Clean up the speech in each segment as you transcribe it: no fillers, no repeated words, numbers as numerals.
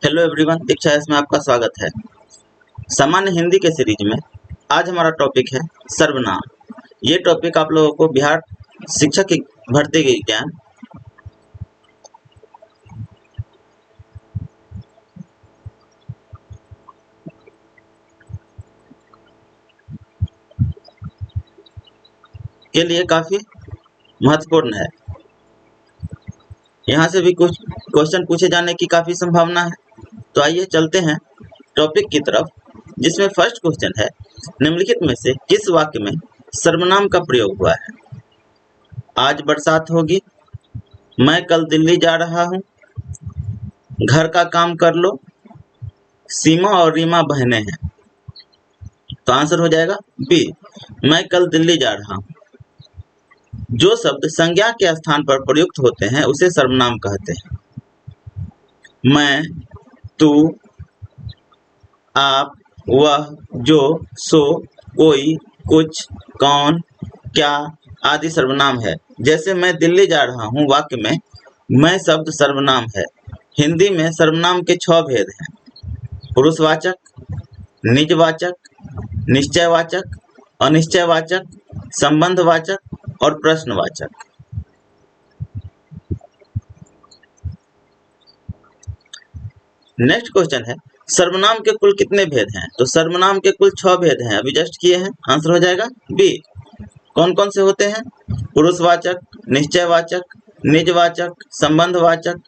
Hello everyone, दीक्षा इसमें आपका स्वागत है। सामान्य हिंदी के सीरीज में आज हमारा टॉपिक है सर्वनाम। ये टॉपिक आप लोगों को बिहार शिक्षक की भर्ती के एग्जाम के लिए काफी महत्वपूर्ण है। यहाँ से भी कुछ क्वेश्चन पूछे जाने की काफी संभावना है। तो आइए चलते हैं टॉपिक की तरफ, जिसमें फर्स्ट क्वेश्चन है, निम्नलिखित में से किस वाक्य में सर्वनाम का प्रयोग हुआ है? आज बरसात होगी, मैं कल दिल्ली जा रहा हूँ, घर का काम कर लो, सीमा और रीमा बहनें हैं। तो आंसर हो जाएगा बी, मैं कल दिल्ली जा रहा हूँ। जो शब्द संज्ञा के स्थान पर प्रयुक्त होते हैं उसे सर्वनाम कहते हैं। मैं, तू, आप, वह, जो, सो, कोई, कुछ, कौन, क्या आदि सर्वनाम है। जैसे मैं दिल्ली जा रहा हूँ वाक्य में मैं शब्द सर्वनाम है। हिंदी में सर्वनाम के 6 भेद हैं: पुरुषवाचक, निजवाचक, निश्चयवाचक, अनिश्चयवाचक, संबंधवाचक और प्रश्नवाचक। नेक्स्ट क्वेश्चन है, सर्वनाम के कुल कितने भेद हैं? तो सर्वनाम के कुल 6 भेद हैं, अभी जस्ट किए हैं। आंसर हो जाएगा बी। कौन कौन से होते हैं? पुरुषवाचक, निश्चयवाचक, निजवाचक, संबंधवाचक,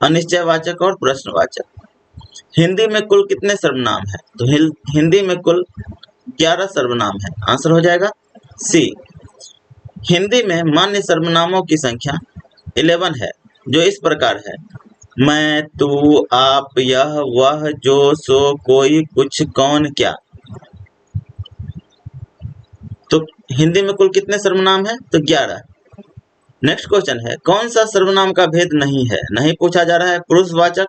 अनिश्चयवाचक और प्रश्नवाचक। हिंदी में कुल कितने सर्वनाम हैं? तो हिंदी में कुल 11 सर्वनाम है। आंसर हो जाएगा सी। हिंदी में मान्य सर्वनामों की संख्या 11 है, जो इस प्रकार है: मैं, तू, आप, यह, वह, जो, सो, कोई, कुछ, कौन, क्या। तो हिंदी में कुल कितने सर्वनाम है? तो 11। नेक्स्ट क्वेश्चन है, कौन सा सर्वनाम का भेद नहीं है? नहीं पूछा जा रहा है। पुरुषवाचक,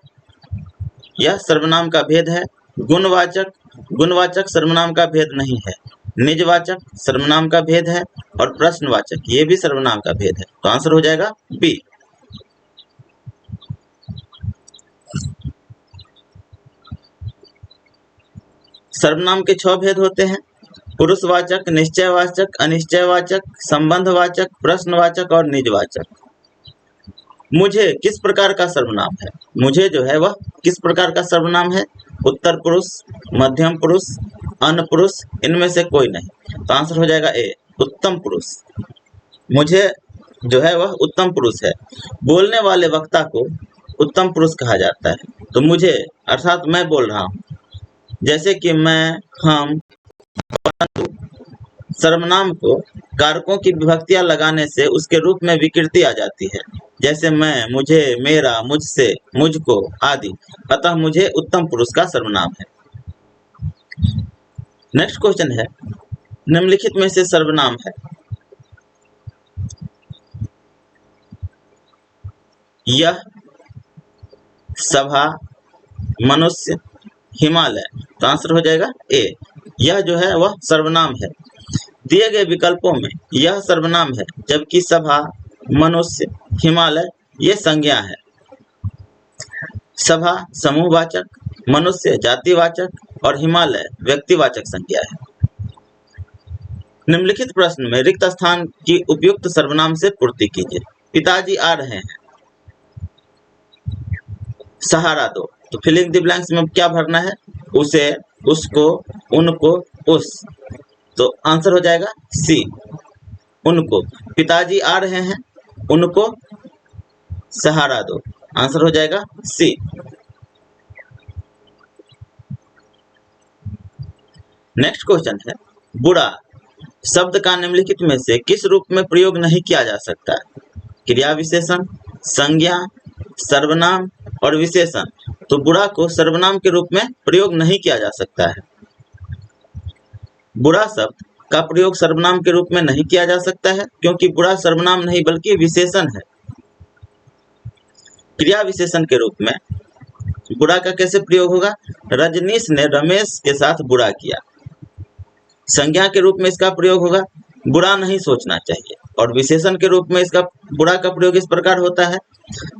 यह सर्वनाम का भेद है। गुणवाचक, गुणवाचक सर्वनाम का भेद नहीं है। निजवाचक सर्वनाम का भेद है और प्रश्नवाचक ये भी सर्वनाम का भेद है। तो आंसर हो जाएगा बी। सर्वनाम के 6 भेद होते हैं: पुरुषवाचक, निश्चयवाचक, अनिश्चयवाचक, संबंधवाचक, प्रश्नवाचक और निजवाचक। मुझे किस प्रकार का सर्वनाम है? मुझे जो है वह किस प्रकार का सर्वनाम है? उत्तर पुरुष, मध्यम पुरुष, अन्य पुरुष, इनमें से कोई नहीं। तो आंसर हो जाएगा ए, उत्तम पुरुष। मुझे जो है वह उत्तम पुरुष है। बोलने वाले वक्ता को उत्तम पुरुष कहा जाता है। तो मुझे अर्थात मैं बोल रहा हूँ, जैसे कि मैं, हम, परंतु सर्वनाम को कारकों की विभक्तियां लगाने से उसके रूप में विकृति आ जाती है, जैसे मैं, मुझे, मेरा, मुझसे, मुझको आदि। अतः मुझे उत्तम पुरुष का सर्वनाम है। नेक्स्ट क्वेश्चन है, निम्नलिखित में से सर्वनाम है: यह, सभा, मनुष्य, हिमालय। तो आंसर हो जाएगा ए। यह जो है वह सर्वनाम है। दिए गए विकल्पों में यह सर्वनाम है, जबकि सभा, मनुष्य, हिमालय ये संज्ञा है। सभा समूहवाचक, मनुष्य जातिवाचक और हिमालय व्यक्तिवाचक संज्ञा है। निम्नलिखित प्रश्न में रिक्त स्थान की उपयुक्त सर्वनाम से पूर्ति कीजिए। पिताजी आ रहे हैं, सहारा दो। तो फिलिंग द ब्लैंक्स में क्या भरना है? उसे, उसको, उनको, उस। तो आंसर हो जाएगा सी, उनको। पिताजी आ रहे हैं, उनको सहारा दो। आंसर हो जाएगा सी। नेक्स्ट क्वेश्चन है, बुरा शब्द का निम्नलिखित में से किस रूप में प्रयोग नहीं किया जा सकता? क्रिया विशेषण, संज्ञा, सर्वनाम और विशेषण। तो बुरा को सर्वनाम के रूप में प्रयोग नहीं किया जा सकता है। बुरा शब्द का प्रयोग सर्वनाम के रूप में नहीं किया जा सकता है, क्योंकि बुरा सर्वनाम नहीं बल्कि विशेषण है। क्रिया विशेषण के रूप में बुरा का कैसे प्रयोग होगा? रजनीश ने रमेश के साथ बुरा किया। संज्ञा के रूप में इसका प्रयोग होगा, बुरा नहीं सोचना चाहिए। और विशेषण के रूप में इसका बुरा का प्रयोग इस प्रकार होता है,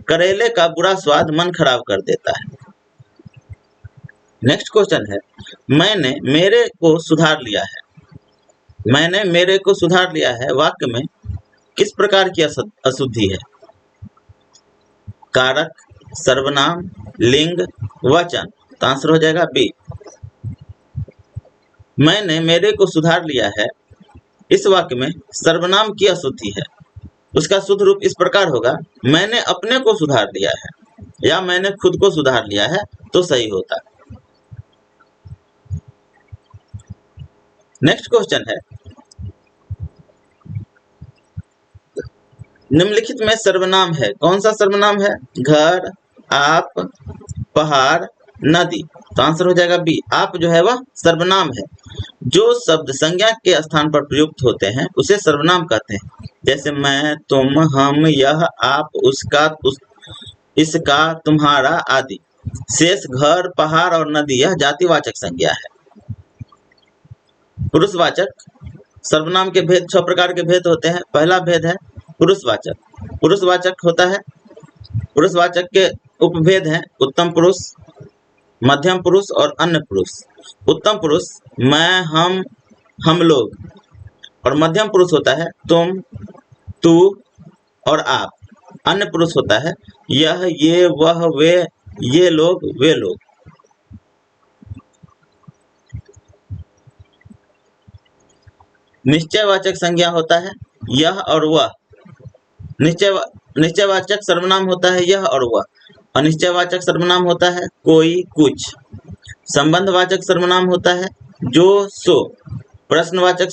करेले का बुरा स्वाद मन खराब कर देता है। नेक्स्ट क्वेश्चन है, मैंने मेरे को सुधार लिया है। मैंने मेरे को सुधार लिया है वाक्य में किस प्रकार की अशुद्धि है? कारक, सर्वनाम, लिंग, वचन। तो आंसर हो जाएगा बी। मैंने मेरे को सुधार लिया है, इस वाक्य में सर्वनाम की अशुद्धि है। उसका शुद्ध रूप इस प्रकार होगा, मैंने अपने को सुधार लिया है या मैंने खुद को सुधार लिया है, तो सही होता। नेक्स्ट क्वेश्चन है, निम्नलिखित में सर्वनाम है, कौन सा सर्वनाम है? घर, आप, पहाड़, नदी। तो आंसर हो जाएगा बी। आप जो है वह सर्वनाम है। जो शब्द संज्ञा के स्थान पर प्रयुक्त होते हैं उसे सर्वनाम कहते हैं। जैसे मैं, तुम, हम, यह, आप, उसका, इसका, तुम्हारा आदि। शेष घर, पहाड़ और नदी यह जातिवाचक संज्ञा है। पुरुषवाचक सर्वनाम के भेद 6 प्रकार के भेद होते हैं। पहला भेद है पुरुषवाचक। पुरुषवाचक होता है, पुरुषवाचक के उपभेद हैं उत्तम पुरुष, मध्यम पुरुष और अन्य पुरुष। उत्तम पुरुष मैं, हम लोग, और मध्यम पुरुष होता है तुम, तू और आप। अन्य पुरुष होता है यह, ये, वह, वे, ये लोग, वे लोग। निश्चयवाचक संज्ञा होता है यह और वह। निश्चयवाचक सर्वनाम होता है यह और वह। अनिश्चयवाचक सर्वनाम होता है कोई, कुछ। संबंधवाचक सर्वनाम होता है जो, सो। प्रश्नवाचक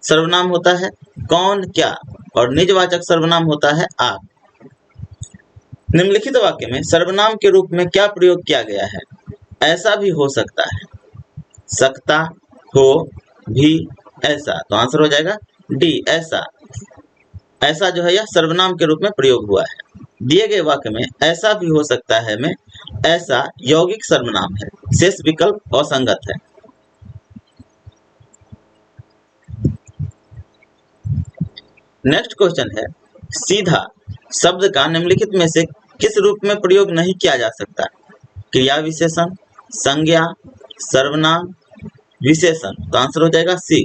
सर्वनाम होता है कौन, क्या। और निजवाचक सर्वनाम होता है आप। निम्नलिखित वाक्य में सर्वनाम के रूप में क्या प्रयोग किया गया है? ऐसा भी हो सकता है, सकता, हो, भी, ऐसा। तो आंसर हो जाएगा डी, ऐसा। ऐसा जो है यह सर्वनाम के रूप में प्रयोग हुआ है। दिए गए वाक्य में ऐसा भी हो सकता है में ऐसा यौगिक सर्वनाम है, शेष विकल्प असंगत है। नेक्स्ट क्वेश्चन है, सीधा शब्द का निम्नलिखित में से किस रूप में प्रयोग नहीं किया जा सकता? क्रिया विशेषण, संज्ञा, सर्वनाम, विशेषण। तो आंसर हो जाएगा सी।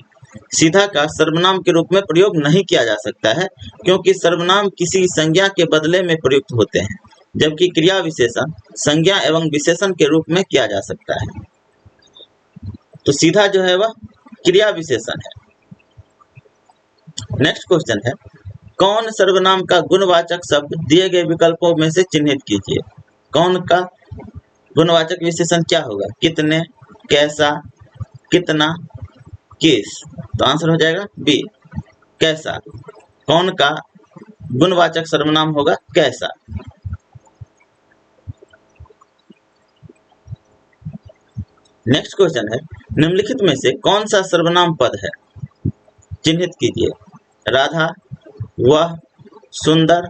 सीधा का सर्वनाम के रूप में प्रयोग नहीं किया जा सकता है क्योंकि सर्वनाम किसी संज्ञा के बदले में प्रयुक्त होते हैं, जबकि क्रिया विशेषण संज्ञा एवं विशेषण के रूप में किया जा सकता है। तो सीधा जो है वह क्रिया विशेषण है। नेक्स्ट क्वेश्चन है, कौन सर्वनाम का गुणवाचक शब्द दिए गए विकल्पों में से चिन्हित कीजिए। कौन का गुणवाचक विशेषण क्या होगा? कितने, कैसा, कितना, किस। तो आंसर हो जाएगा बी, कैसा। कौन का गुणवाचक सर्वनाम होगा कैसा। नेक्स्ट क्वेश्चन है, निम्नलिखित में से कौन सा सर्वनाम पद है? चिन्हित कीजिए। राधा, वह, सुंदर,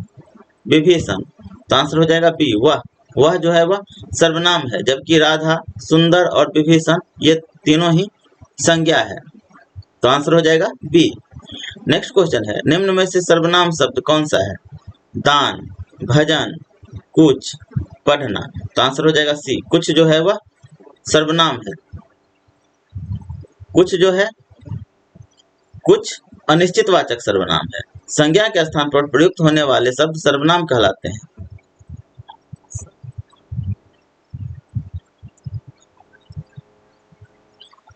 विभीषण। तो आंसर हो जाएगा बी, वह। वह जो है वह सर्वनाम है, जबकि राधा, सुंदर और विभीषण ये तीनों ही संज्ञा है। तो आंसर हो जाएगा बी। नेक्स्ट क्वेश्चन है, निम्न में से सर्वनाम शब्द कौन सा है? दान, भजन, कुछ, पढ़ना। तो आंसर हो जाएगा सी। कुछ जो है वह सर्वनाम है। कुछ जो है, कुछ अनिश्चितवाचक सर्वनाम है। संज्ञा के स्थान पर प्रयुक्त होने वाले शब्द सर्वनाम कहलाते हैं।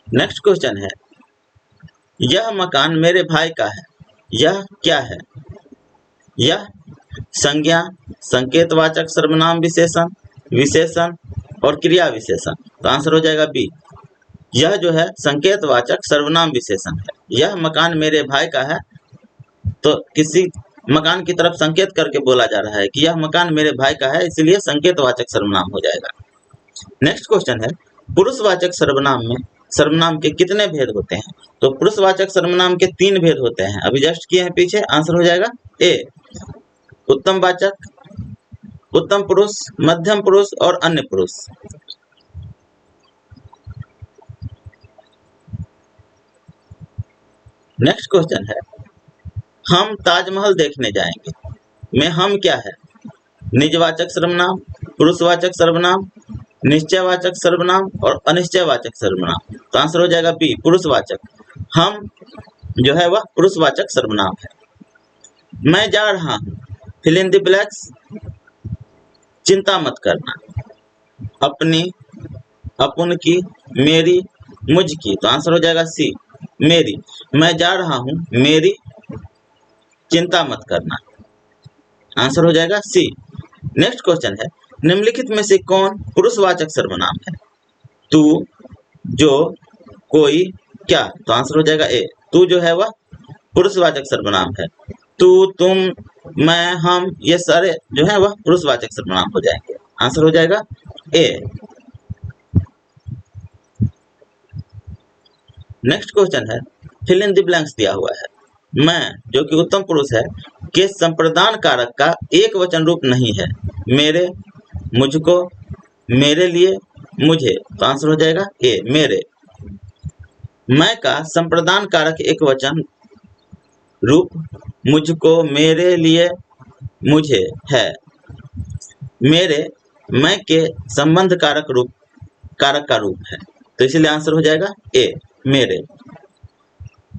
नेक्स्ट क्वेश्चन है, यह मकान मेरे भाई का है, यह क्या है? यह संज्ञा, संकेतवाचक सर्वनाम विशेषण, विशेषण और क्रिया विशेषण। तो आंसर हो जाएगा बी। यह जो है संकेतवाचक सर्वनाम विशेषण है। यह मकान मेरे भाई का है, तो किसी मकान की तरफ संकेत करके बोला जा रहा है कि यह मकान मेरे भाई का है, इसलिए संकेतवाचक सर्वनाम हो जाएगा। नेक्स्ट क्वेश्चन है, पुरुषवाचक सर्वनाम के कितने भेद होते हैं? तो पुरुषवाचक सर्वनाम के 3 भेद होते हैं, अभी जस्ट किए हैं पीछे। आंसर हो जाएगा ए, उत्तम वाचक, उत्तम पुरुष, मध्यम पुरुष और अन्य पुरुष। नेक्स्ट क्वेश्चन है, हम ताजमहल देखने जाएंगे में हम क्या है? निजवाचक सर्वनाम, पुरुषवाचक सर्वनाम, निश्चयवाचक सर्वनाम और अनिश्चयवाचक सर्वनाम। तो आंसर हो जाएगा बी, पुरुषवाचक। हम जो है वह पुरुषवाचक सर्वनाम है। मैं जा रहा हूँ, फिल इन द ब्लैक्स, चिंता मत करना। अपनी, अपन की, मेरी, मुझ की। तो आंसर हो जाएगा सी, मेरी। मैं जा रहा हूँ, मेरी, चिंता मत करना। आंसर हो जाएगा सी। नेक्स्ट क्वेश्चन है, निम्नलिखित में से कौन पुरुषवाचक सर्वनाम है? तू, जो, कोई, क्या। तो आंसर हो जाएगा ए, तू जो है वह पुरुषवाचक सर्वनाम है। तू, तुम, मैं, हम, ये सारे जो है वह पुरुषवाचक सर्वनाम हो जाएंगे। आंसर हो जाएगा ए। नेक्स्ट क्वेश्चन है, फिल इन द ब्लैंक्स दिया हुआ है। मैं जो कि उत्तम पुरुष है के संप्रदान कारक का एक वचन रूप नहीं है। मेरे, मुझको, मेरे लिए, मुझे। तो आंसर हो जाएगा ए, मेरे। मैं का संप्रदान कारक एक वचन रूप मुझको, मेरे लिए, मुझे है। मेरे, मैं के संबंध कारक का रूप है। तो इसलिए आंसर हो जाएगा ए, मेरे।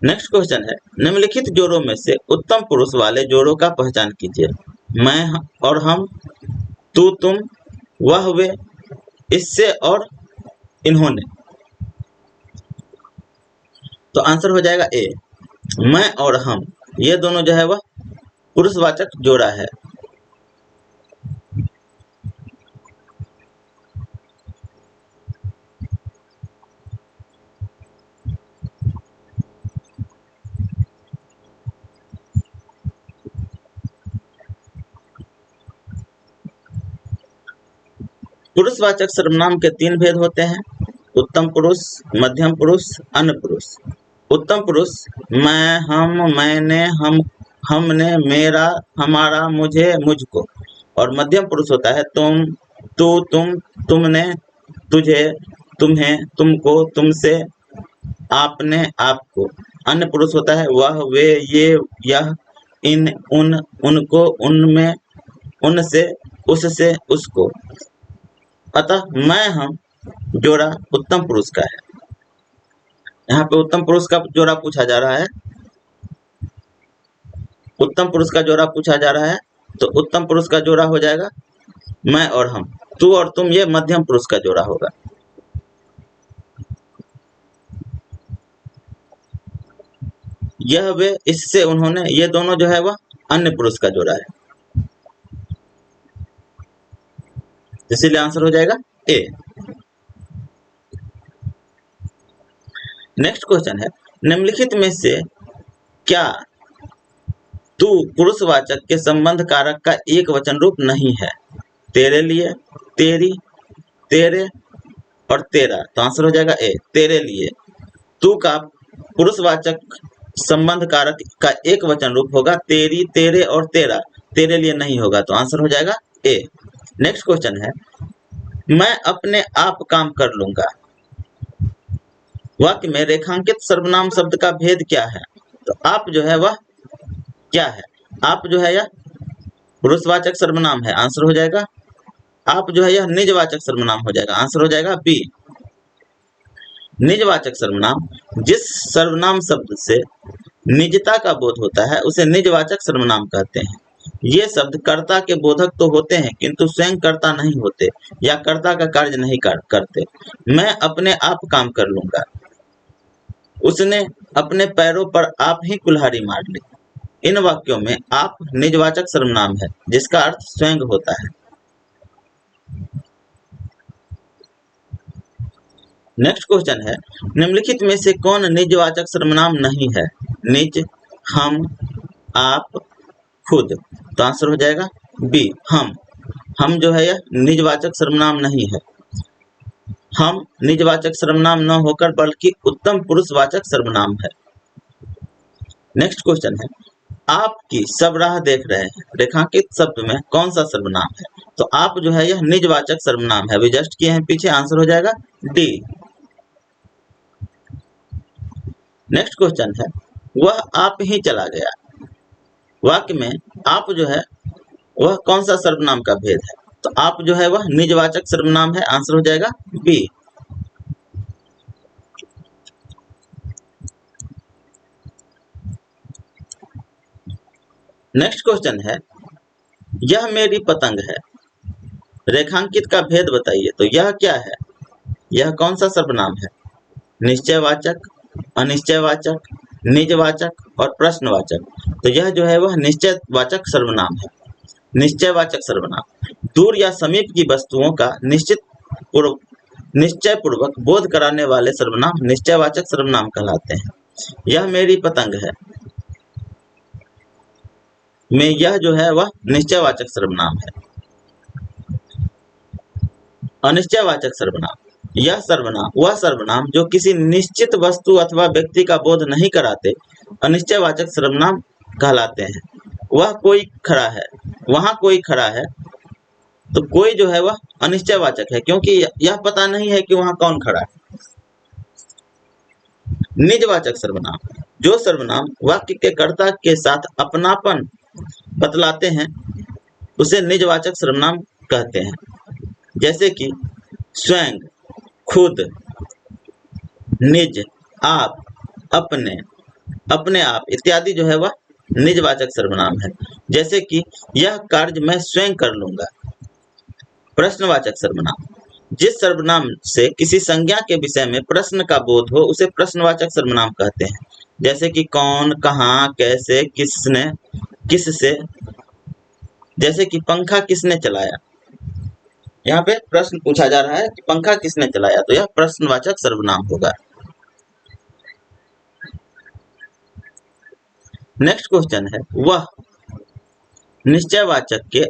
नेक्स्ट क्वेश्चन है, निम्नलिखित जोड़ों में से उत्तम पुरुष वाले जोड़ों का पहचान कीजिए। मैं और हम, तू, तुम, वह, वे, इससे और इन्होंने। तो आंसर हो जाएगा ए, मैं और हम, ये दोनों जो है वह पुरुषवाचक जोड़ा है। पुरुषवाचक सर्वनाम के तीन भेद होते हैं, उत्तम पुरुष, मध्यम पुरुष, अन्य पुरुष। उत्तम पुरुष मैं, हम, मैंने, हमने, मेरा, हमारा, मुझे, मुझको। और मध्यम पुरुष होता है तुम, तू, तुम, तुमने, तुझे, तुम्हें, तुमको, तुमसे, आपने, आपको। अन्य पुरुष होता है वह, वे, ये, यह, इन, उन, उनको, उनमें, उनसे, उससे, उसको। अतः मैं, हम जोड़ा उत्तम पुरुष का है। यहाँ पे उत्तम पुरुष का जोड़ा पूछा जा रहा है, उत्तम पुरुष का जोड़ा पूछा जा रहा है। तो उत्तम पुरुष का जोड़ा हो जाएगा मैं और हम। तू और तुम, ये मध्यम पुरुष का जोड़ा होगा। यह, वे, इससे, उन्होंने, ये दोनों जो है वह अन्य पुरुष का जोड़ा है। इसीलिए आंसर हो जाएगा ए। नेक्स्ट क्वेश्चन है, निम्नलिखित में से क्या तू पुरुषवाचक के संबंध कारक का एक वचन रूप नहीं है? तेरे लिए, तेरी, तेरे और तेरा। तो आंसर हो जाएगा ए, तेरे लिए। तू का पुरुषवाचक संबंध कारक का एक वचन रूप होगा तेरी, तेरे और तेरा। तेरे लिए नहीं होगा। तो आंसर हो जाएगा ए। नेक्स्ट क्वेश्चन है, मैं अपने आप काम कर लूंगा। वाक्य में रेखांकित सर्वनाम शब्द का भेद क्या है? तो आप जो है वह क्या है? आप जो है यह पुरुषवाचक सर्वनाम है। आंसर हो जाएगा आप जो है यह निजवाचक सर्वनाम हो जाएगा। आंसर हो जाएगा बी, निजवाचक सर्वनाम। जिस सर्वनाम शब्द से निजता का बोध होता है उसे निजवाचक सर्वनाम कहते हैं। ये शब्द कर्ता के बोधक तो होते हैं किंतु स्वयं कर्ता नहीं होते या कर्ता का कार्य नहीं करते। मैं अपने आप काम कर लूंगा। उसने अपने पैरों पर आप ही कुल्हाड़ी मार ली। इन वाक्यों में आप निजवाचक सर्वनाम है जिसका अर्थ स्वयं होता है। नेक्स्ट क्वेश्चन है, निम्नलिखित में से कौन निजवाचक सर्वनाम नहीं है? निज, हम, आप, खुद। तो आंसर हो जाएगा बी, हम जो है यह निजवाचक सर्वनाम नहीं है। हम निजवाचक सर्वनाम न होकर बल्कि उत्तम पुरुषवाचक सर्वनाम है। नेक्स्ट क्वेश्चन है, आपकी सब राह देख रहे हैं। रेखांकित शब्द में कौन सा सर्वनाम है? तो आप जो है यह निजवाचक सर्वनाम है। अभी जस्ट किए हैं पीछे। आंसर हो जाएगा डी। नेक्स्ट क्वेश्चन है, वह आप ही चला गया। वाक्य में आप जो है वह कौन सा सर्वनाम का भेद है? तो आप जो है वह निजवाचक सर्वनाम है। आंसर हो जाएगा बी। नेक्स्ट क्वेश्चन है, यह मेरी पतंग है, रेखांकित का भेद बताइए। तो यह क्या है? यह कौन सा सर्वनाम है? निश्चयवाचक, अनिश्चयवाचक, निजवाचक और प्रश्नवाचक। तो यह जो है वह निश्चयवाचक सर्वनाम है। निश्चयवाचक सर्वनाम दूर या समीप की वस्तुओं का निश्चय पूर्वक बोध कराने वाले सर्वनाम निश्चयवाचक सर्वनाम कहलाते हैं। यह मेरी पतंग है में यह जो है वह निश्चयवाचक सर्वनाम है। अनिश्चयवाचक सर्वनाम यह सर्वनाम वह सर्वनाम जो किसी निश्चित वस्तु अथवा व्यक्ति का बोध नहीं कराते अनिश्चयवाचक सर्वनाम कहलाते हैं। वह कोई खड़ा है, वहां कोई खड़ा है, तो कोई जो है वह अनिश्चयवाचक है क्योंकि यह पता नहीं है कि वहां कौन खड़ा है। निजवाचक सर्वनाम जो सर्वनाम वाक्य के कर्ता के साथ अपनापन बतलाते हैं उसे निजवाचक सर्वनाम कहते हैं। जैसे कि स्वयं, खुद, निज, आप, अपने, अपने आप इत्यादि जो है वह निजवाचक सर्वनाम है। जैसे कि यह कार्य मैं स्वयं कर लूंगा। प्रश्नवाचक सर्वनाम जिस सर्वनाम से किसी संज्ञा के विषय में प्रश्न का बोध हो उसे प्रश्नवाचक सर्वनाम कहते हैं। जैसे कि कौन, कहाँ, कैसे, किसने, किससे। जैसे कि पंखा किसने चलाया, यहाँ पे प्रश्न पूछा जा रहा है कि पंखा किसने चलाया, तो यह प्रश्नवाचक सर्वनाम होगा। नेक्स्ट क्वेश्चन है, वह निश्चयवाचक के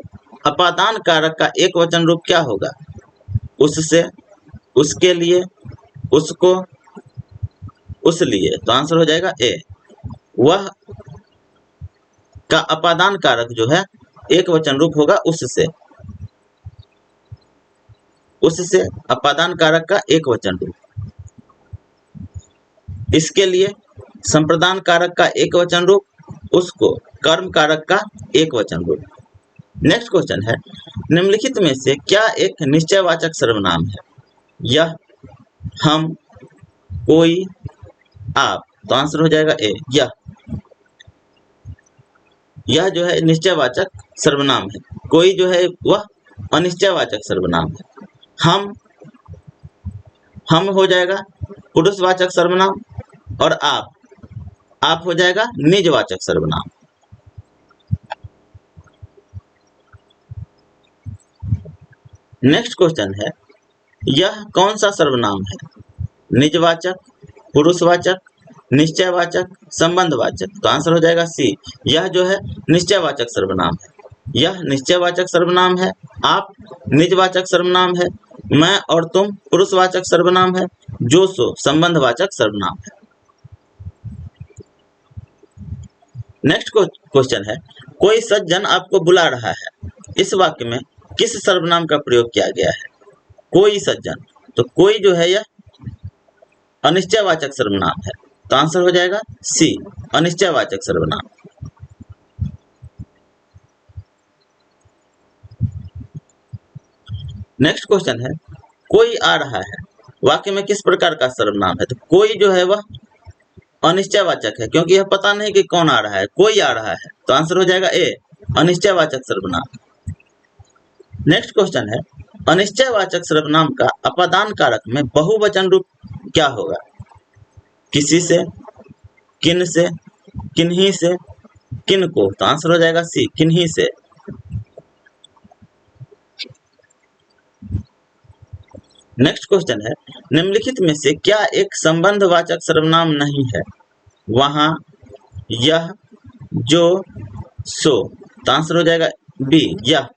अपादान कारक का एक वचन रूप क्या होगा? उससे, उसके लिए, उसको, उस लिए। तो आंसर हो जाएगा ए। वह का अपादान कारक जो है एक वचन रूप होगा उससे। उससे अपादान कारक का एक वचन रूप। इसके लिए संप्रदान कारक का एक वचन रूप, उसको कर्म कारक का एक वचन रूप। नेक्स्ट क्वेश्चन है, निम्नलिखित में से क्या एक निश्चयवाचक सर्वनाम है? यह, हम, कोई, आप। तो आंसर हो जाएगा ए, यह। यह जो है निश्चयवाचक सर्वनाम है। कोई जो है वह अनिश्चयवाचक सर्वनाम है। हम हो जाएगा पुरुषवाचक सर्वनाम और आप हो जाएगा निजवाचक सर्वनाम। नेक्स्ट क्वेश्चन है, यह कौन सा सर्वनाम है? निजवाचक, पुरुषवाचक, निश्चयवाचक, संबंधवाचक। तो आंसर हो जाएगा सी। यह जो है निश्चयवाचक सर्वनाम है। यह निश्चयवाचक सर्वनाम है। आप निजवाचक सर्वनाम है। मैं और तुम पुरुषवाचक सर्वनाम है। जो सो संबंधवाचक सर्वनाम है। नेक्स्ट क्वेश्चन है, कोई सज्जन आपको बुला रहा है। इस वाक्य में किस सर्वनाम का प्रयोग किया गया है? कोई सज्जन। तो कोई जो है यह अनिश्चयवाचक सर्वनाम है। तो आंसर हो जाएगा सी, अनिश्चयवाचक सर्वनाम। नेक्स्ट क्वेश्चन है, कोई आ रहा है। वाक्य में किस प्रकार का सर्वनाम है? तो कोई जो है वह अनिश्चयवाचक है क्योंकि यह पता नहीं कि कौन आ रहा है। कोई आ रहा है, तो आंसर हो जाएगा ए, अनिश्चयवाचक सर्वनाम। नेक्स्ट क्वेश्चन है, अनिश्चयवाचक सर्वनाम का अपादान कारक में बहुवचन रूप क्या होगा? किसी से, किन से, किन्हीं से, किनको। तो आंसर हो जाएगा सी, किन्हीं से। नेक्स्ट क्वेश्चन है, निम्नलिखित में से क्या एक संबंधवाचक सर्वनाम नहीं है? वहां, यह, जो, सो। तो आंसर हो जाएगा बी, यह।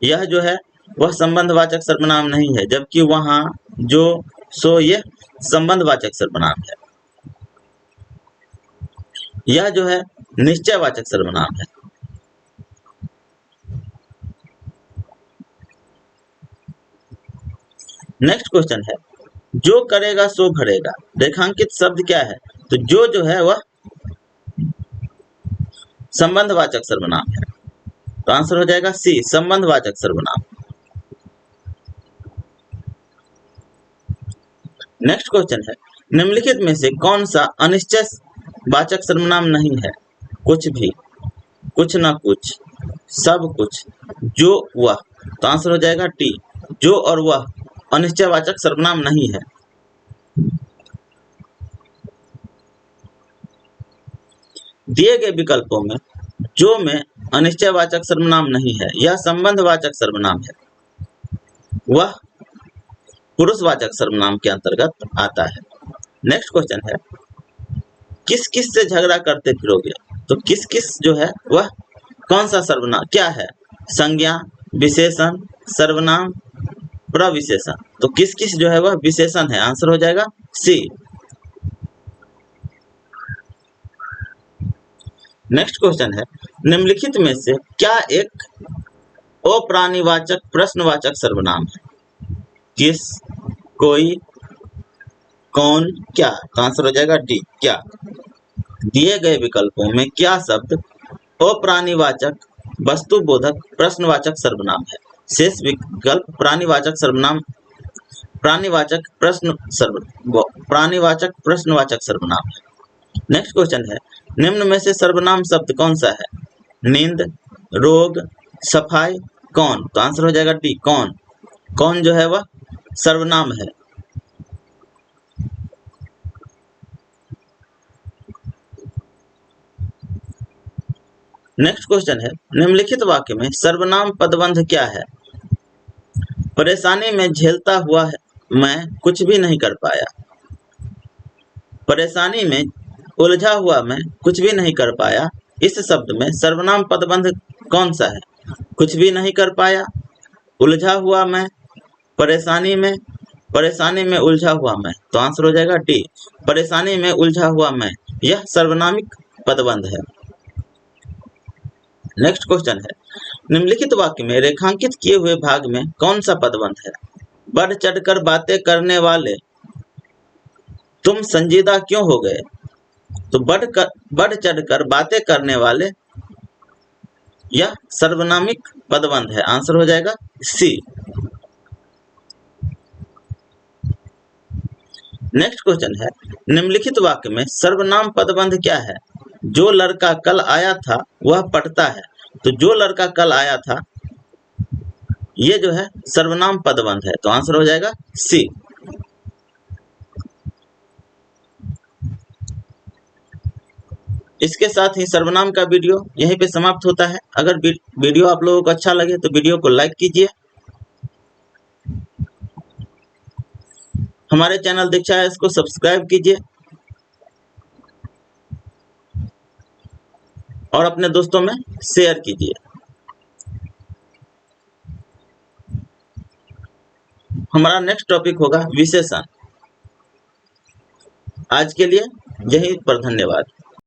यह जो है वह संबंधवाचक सर्वनाम नहीं है, जबकि वहां, जो, सो यह संबंधवाचक सर्वनाम है। यह जो है निश्चयवाचक सर्वनाम है। नेक्स्ट क्वेश्चन है, जो करेगा सो भरेगा। रेखांकित शब्द क्या है? तो जो है वह संबंधवाचक सर्वनाम है। तो आंसर हो जाएगा सी, संबंधवाचक सर्वनाम। नेक्स्ट क्वेश्चन है, निम्नलिखित में से कौन सा अनिश्चय वाचक सर्वनाम नहीं है? कुछ भी, कुछ ना कुछ, सब कुछ, जो वह। तो आंसर हो जाएगा टी, जो और वह अनिश्चयवाचक सर्वनाम नहीं है। दिए गए विकल्पों में जो में अनिश्चयवाचक सर्वनाम नहीं है, यह संबंधवाचक सर्वनाम है, वह पुरुषवाचक सर्वनाम के अंतर्गत आता है। नेक्स्ट क्वेश्चन है, किस किस से झगड़ा करते फिरोगे? तो किस किस जो है वह कौन सा सर्वनाम क्या है? संज्ञा, विशेषण, सर्वनाम, प्रविशेषण। तो किस किस जो है वह विशेषण है। आंसर हो जाएगा सी। नेक्स्ट क्वेश्चन है, निम्नलिखित में से क्या एक अप्राणीवाचक प्रश्नवाचक सर्वनाम है? किस, कोई, कौन, क्या। तो आंसर हो जाएगा डी, क्या। दिए गए विकल्पों में क्या शब्द अप्राणीवाचक वस्तुबोधक प्रश्नवाचक सर्वनाम है? शेष विकल्प प्राणीवाचक सर्वनाम, प्राणीवाचक प्रश्नवाचक सर्वनाम है। नेक्स्ट क्वेश्चन है, निम्न में से सर्वनाम शब्द कौन सा है? नींद, रोग, सफाई, कौन। तो आंसर हो जाएगा डी, कौन। कौन जो है वह सर्वनाम है। नेक्स्ट क्वेश्चन है, निम्नलिखित वाक्य में सर्वनाम पदबंध क्या है? परेशानी में झेलता हुआ है मैं कुछ भी नहीं कर पाया। परेशानी में उलझा हुआ मैं कुछ भी नहीं कर पाया, इस शब्द में सर्वनाम पदबंध कौन सा है? कुछ भी नहीं कर पाया, उलझा हुआ मैं, परेशानी में उलझा हुआ मैं। तो आंसर हो जाएगा डी, परेशानी में उलझा हुआ मैं। यह सर्वनामिक पदबंध है। नेक्स्ट क्वेश्चन है, निम्नलिखित वाक्य में रेखांकित किए हुए भाग में कौन सा पदबंध है? बढ़ चढ़कर बातें करने वाले तुम संजीदा क्यों हो गए? तो बढ़ चढ़कर बातें करने वाले यह सर्वनामिक पदबंध है। आंसर हो जाएगा सी। नेक्स्ट क्वेश्चन है, निम्नलिखित वाक्य में सर्वनाम पदबंध क्या है? जो लड़का कल आया था वह पढ़ता है। तो जो लड़का कल आया था ये जो है सर्वनाम पदबंध है। तो आंसर हो जाएगा सी। इसके साथ ही सर्वनाम का वीडियो यहीं पे समाप्त होता है। अगर वीडियो आप लोगों को अच्छा लगे तो वीडियो को लाइक कीजिए। हमारे चैनल दीक्षा है इसको सब्सक्राइब कीजिए और अपने दोस्तों में शेयर कीजिए। हमारा नेक्स्ट टॉपिक होगा विशेषण। आज के लिए यहीं पर धन्यवाद।